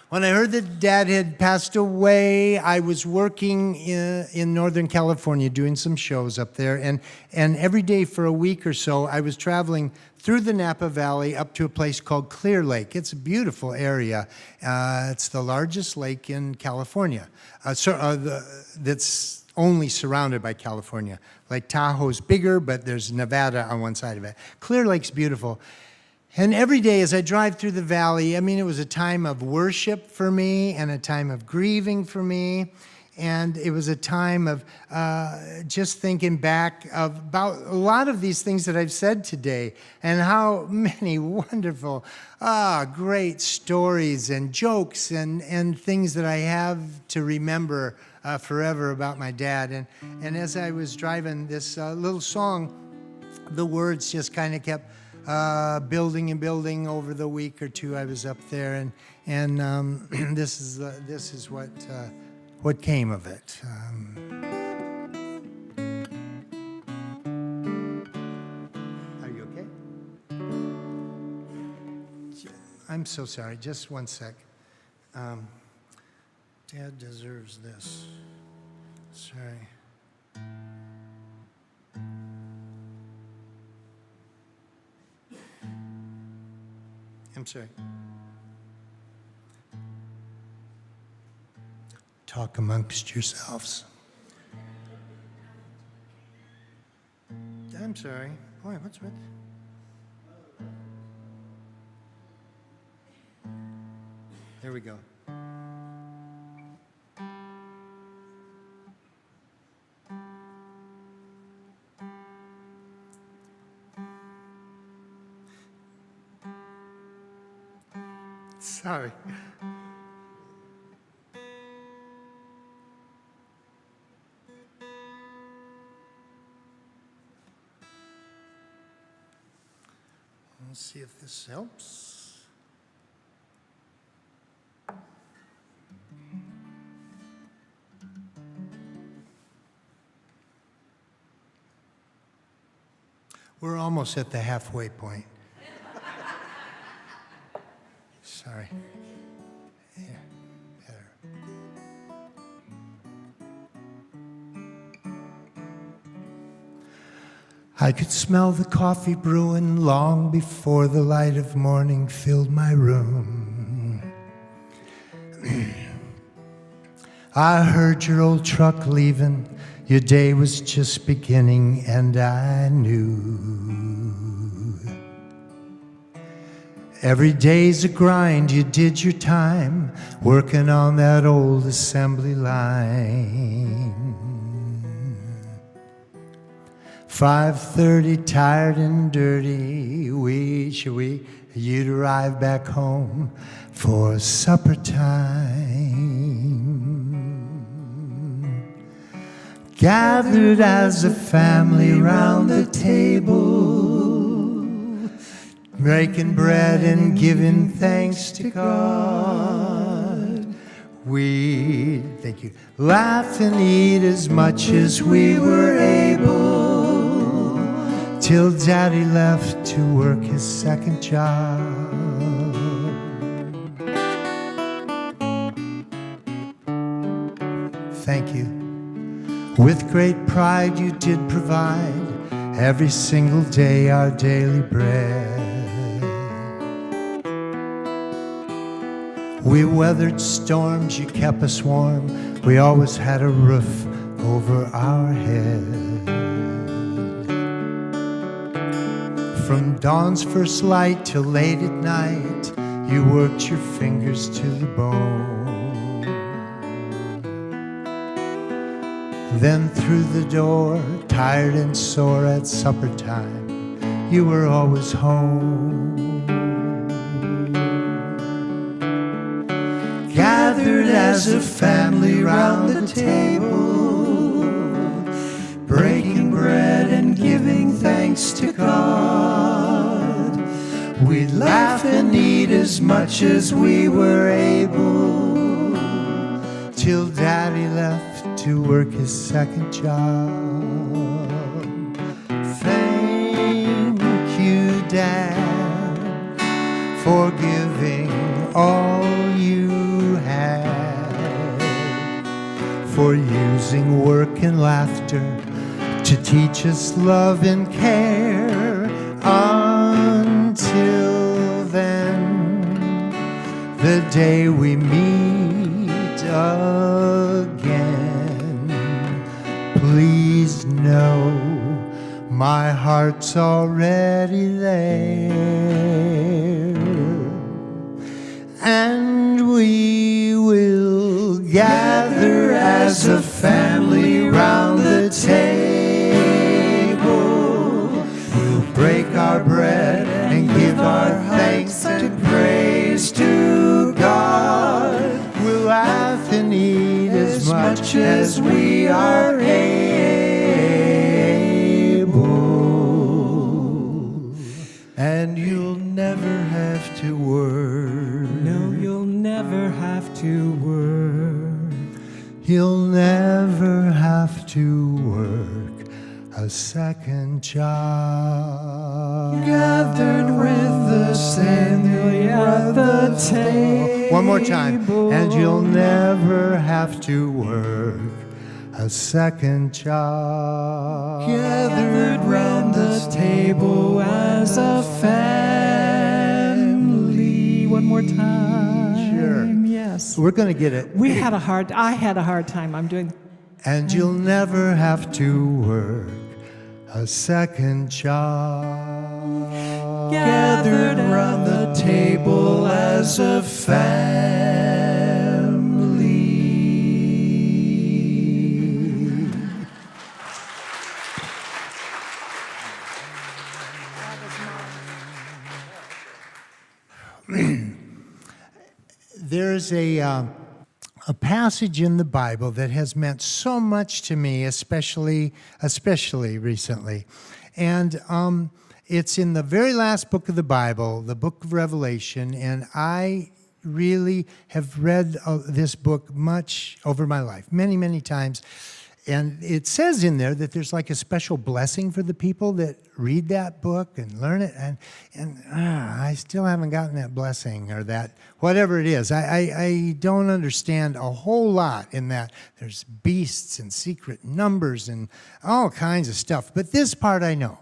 When I heard that Dad had passed away, I was working in Northern California doing some shows up there. And every day for a week or so, I was traveling through the Napa Valley up to a place called Clear Lake. It's a beautiful area. It's the largest lake in California. That's only surrounded by California. Lake Tahoe's bigger, but there's Nevada on one side of it. Clear Lake's beautiful. And every day as I drive through the valley, I mean, it was a time of worship for me and a time of grieving for me. And it was a time of just thinking back about a lot of these things that I've said today and how many wonderful, great stories and jokes and things that I have to remember forever about my dad. And as I was driving this little song, the words just kind of kept building and building over the week or two I was up there, and this is what came of it. Are you okay? I'm so sorry. Just one sec. Dad deserves this. Sorry. I'm sorry. Talk amongst yourselves. I'm sorry. Boy, what's with? There we go. Sorry. Let's see if this helps. We're almost at the halfway point. Sorry. Yeah, better. I could smell the coffee brewing long before the light of morning filled my room. I heard your old truck leaving. Your day was just beginning, and I knew. Every day's a grind, you did your time, working on that old assembly line. 5:30, tired and dirty, you'd arrive back home for supper time. Gathered as a family round the table, breaking bread and giving thanks to God. We'd, thank you, laugh and eat as much as we were able, till Daddy left to work his second job. Thank you. With great pride you did provide every single day our daily bread. We weathered storms, you kept us warm. We always had a roof over our head. From dawn's first light till late at night, you worked your fingers to the bone. Then through the door, tired and sore at supper time, you were always home. Gathered as a family round the table, breaking bread and giving thanks to God. We'd laugh and eat as much as we were able, till Daddy left to work his second job. Thank you, Dad, for giving all you using work and laughter to teach us love and care. Until then, the day we meet again, please know my heart's already there, and we will gather as a family round the table. We'll break our bread and give our thanks and praise to God. We'll laugh and eat as much as we are able, and you'll never have to worry. No, you'll never have to work. You'll never have to work a second job. Gathered with the family at the table. One more time. And you'll never have to work a second job. Gathered round the table as a family. One more time. Sure. Yes. We're going to get it. I had a hard time. I'm doing. And you'll never have to work a second job. Gathered around the table as a family. There's a passage in the Bible that has meant so much to me, especially recently. And it's in the very last book of the Bible, the book of Revelation, and I really have read this book much over my life, many, many times. And it says in there that there's like a special blessing for the people that read that book and learn it. And I still haven't gotten that blessing or that, whatever it is. I don't understand a whole lot in that. There's beasts and secret numbers and all kinds of stuff. But this part I know.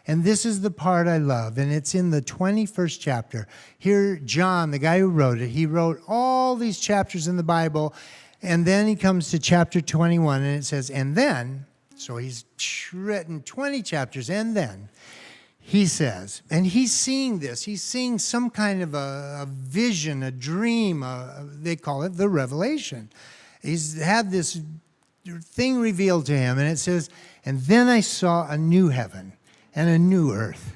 And this is the part I love. And it's in the 21st chapter. Here, John, the guy who wrote it, he wrote all these chapters in the Bible. And then he comes to chapter 21, and it says, and then, so he's written 20 chapters, and then he says, and he's seeing this, he's seeing some kind of a vision, a dream, they call it the revelation. He's had this thing revealed to him, and it says, and then I saw a new heaven and a new earth,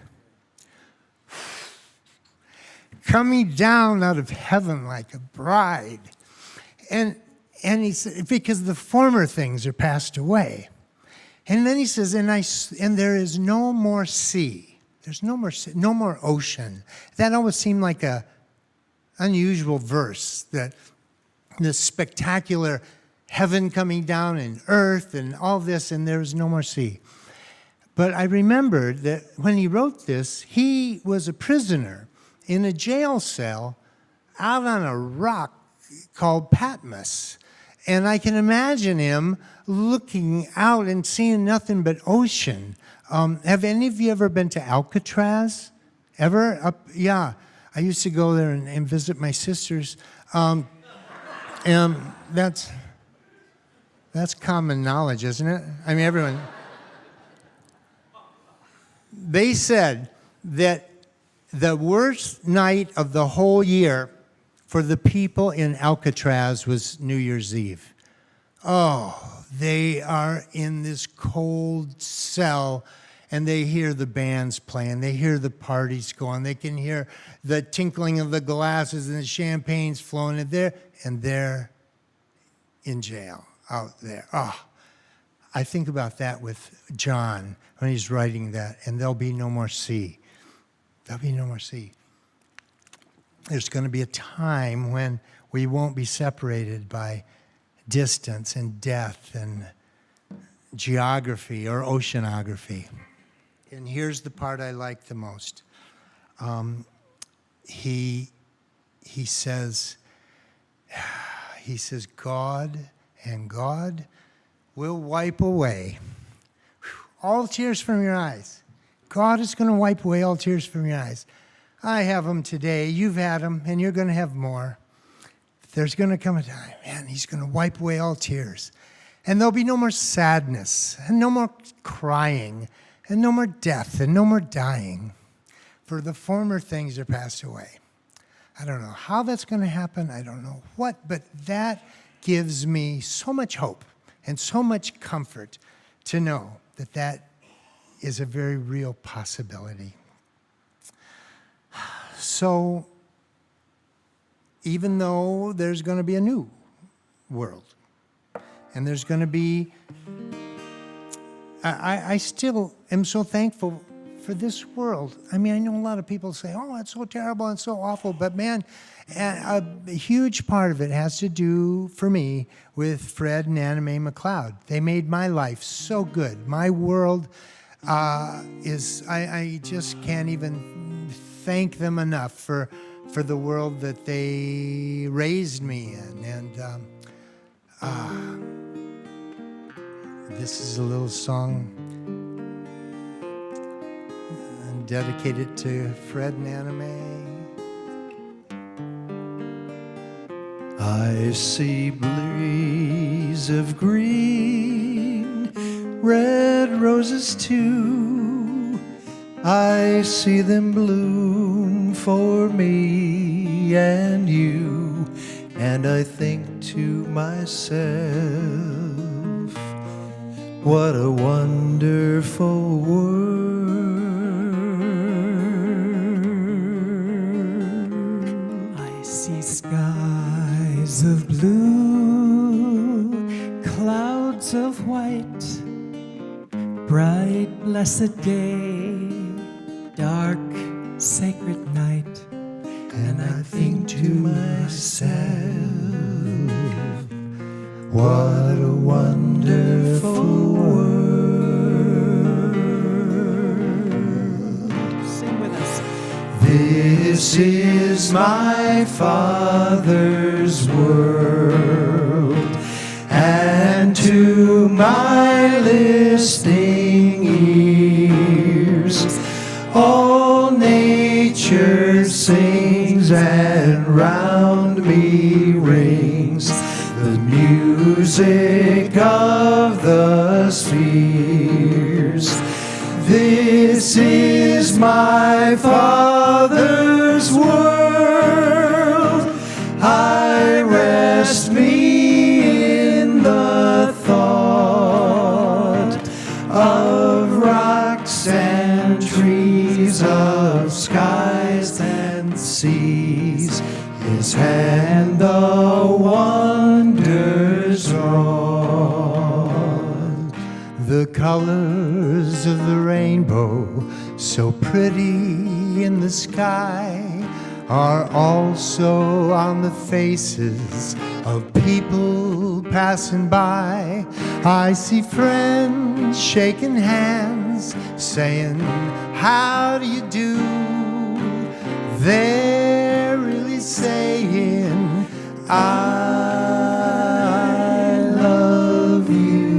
coming down out of heaven like a bride. And he said, because the former things are passed away. And then he says, and there is no more sea. There's no more sea, no more ocean. That always seemed like a unusual verse, that this spectacular heaven coming down and earth and all this, and there is no more sea. But I remembered that when he wrote this, he was a prisoner in a jail cell out on a rock called Patmos. And I can imagine him looking out and seeing nothing but ocean. Have any of you ever been to Alcatraz? Ever? Yeah. I used to go there and visit my sisters. And that's common knowledge, isn't it? I mean, everyone. They said that the worst night of the whole year for the people in Alcatraz was New Year's Eve. Oh, they are in this cold cell, and they hear the bands playing. They hear the parties going. They can hear the tinkling of the glasses and the champagne's flowing. And they're in jail out there. Oh, I think about that with John when he's writing that, and there'll be no more sea. There'll be no more sea. There's going to be a time when we won't be separated by distance and death and geography or oceanography. And here's the part I like the most. He says, God will wipe away all tears from your eyes. God is going to wipe away all tears from your eyes. I have them today. You've had them, and you're going to have more. There's going to come a time, man, he's going to wipe away all tears. And there'll be no more sadness, and no more crying, and no more death, and no more dying. For the former things are passed away. I don't know how that's going to happen. I don't know what, but that gives me so much hope and so much comfort to know that that is a very real possibility. So, even though there's going to be a new world, and there's going to be, I still am so thankful for this world. I mean, I know a lot of people say, oh, it's so terrible and so awful, but man, a huge part of it has to do, for me, with Fred and Anime McLeod. They made my life so good. My world I just can't even thank them enough for the world that they raised me in. And this is a little song dedicated to Fred and Anime. I see breeze of green, red roses too. I see them bloom for me and you, and I think to myself, what a wonderful world. I see skies of blue, clouds of white, bright blessed day, dark sacred night. And I think to myself, what a wonderful world. Sing with us. This is my Father's world, and to my listening ears, all nature sings, and round me rings the music of the spheres. This is my Father's world. I rest me in the thought of rocks and trees, of skies and seas. His hand the wonders wrought. The colors of the rainbow, so pretty in the sky, are also on the faces of people passing by. I see friends shaking hands, saying, how do you do? They're really saying, I love you.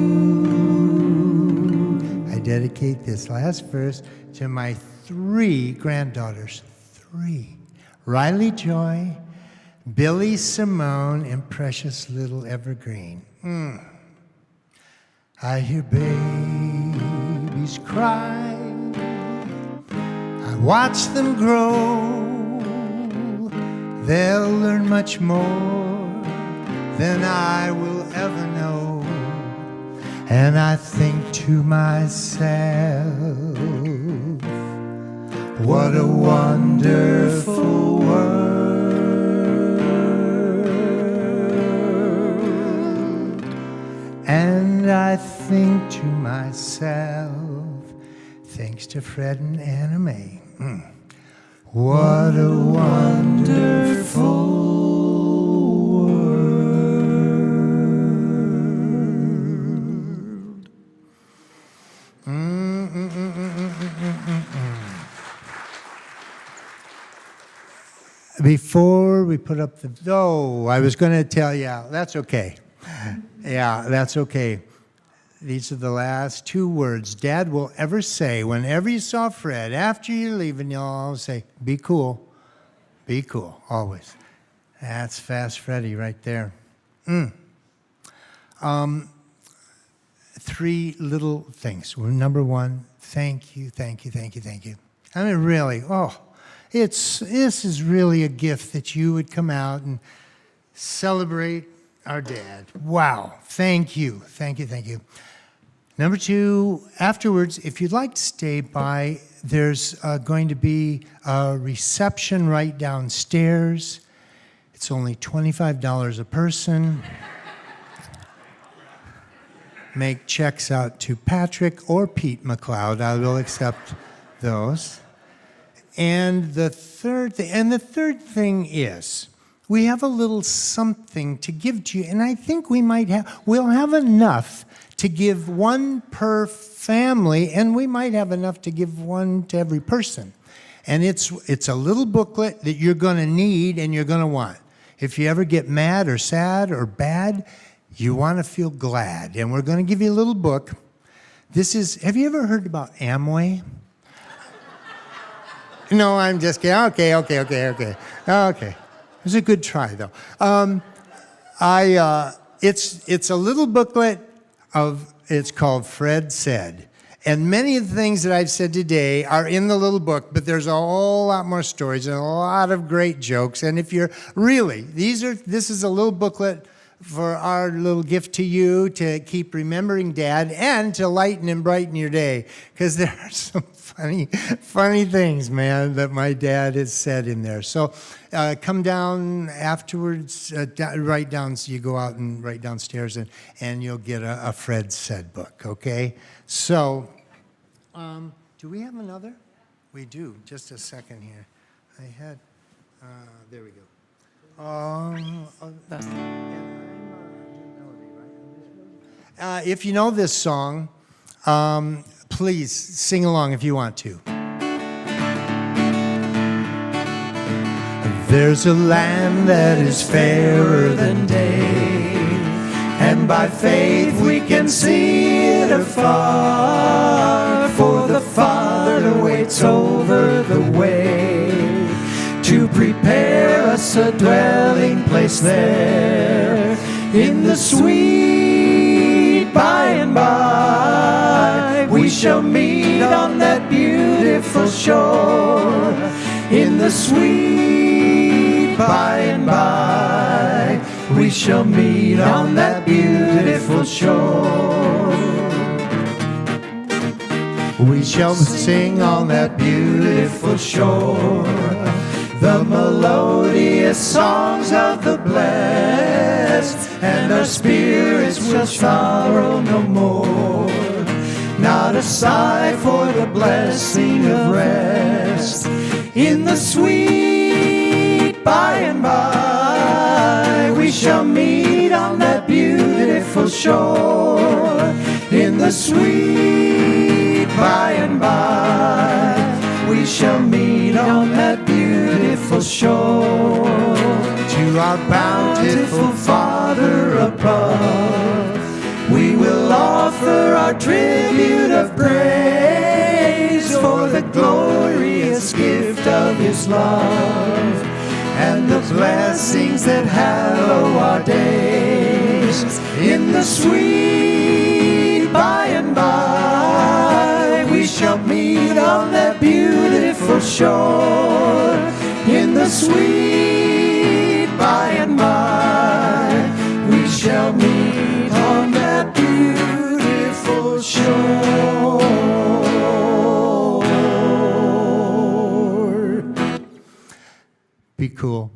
I dedicate this last verse to my 3 granddaughters. 3. Riley Joy, Billy Simone, and precious little Evergreen. I hear babies cry. I watch them grow. They'll learn much more than I will ever know. And I think to myself, what a wonderful world. And I think to myself, thanks to Fred and Anime, what a wonderful world. Before we put up the, I was going to tell you, that's okay. Yeah, that's okay. these are the last 2 words Dad will ever say whenever you saw Fred. After you're leaving, you'll always say, be cool. Be cool, always. That's Fast Freddy right there. 3 little things. Well, number 1, thank you, thank you, thank you, thank you. I mean, really, this is really a gift that you would come out and celebrate our dad. Wow, thank you, thank you, thank you. Number 2, afterwards, if you'd like to stay by, there's going to be a reception right downstairs. It's only $25 a person. Make checks out to Patrick or Pete McLeod. I will accept those. And the third thing is, we have a little something to give to you, and I think we'll have enough to give 1 per family, and we might have enough to give 1 to every person. And it's a little booklet that you're going to need and you're going to want. If you ever get mad or sad or bad, you want to feel glad. And we're going to give you a little book. Have you ever heard about Amway? No, I'm just kidding. Okay. It was a good try, though. It's a little booklet it's called Fred Said. And many of the things that I've said today are in the little book, but there's a whole lot more stories and a lot of great jokes. And if you're this is a little booklet for our little gift to you to keep remembering Dad and to lighten and brighten your day. Because there are some funny things, man, that my dad has said in there. So come down afterwards, write down, so you go out and write downstairs, and you'll get a Fred Said book, okay? So, do we have another? We do. Just a second here. There we go. If you know this song, please sing along if you want to. There's a land that is fairer than day, and by faith we can see it afar, for the Father waits over the way to prepare us a dwelling place there in the sweet by and by. We shall meet on that beautiful shore in the sweet by and by. We shall meet on that beautiful shore. We shall sing on that beautiful shore the melodious songs of the blessed, and our spirits will sorrow no more. Not a sigh for the blessing of rest in the sweet by and by. We shall meet on that beautiful shore in the sweet by and by. We shall meet on that beautiful shore. To our bountiful Father above, we will offer our tribute of praise for the glorious gift of His love and the blessings that hallow our days in the sweet by and by. We shall meet on that beautiful shore in the sweet by and by. We shall meet on that beautiful shore. Be cool.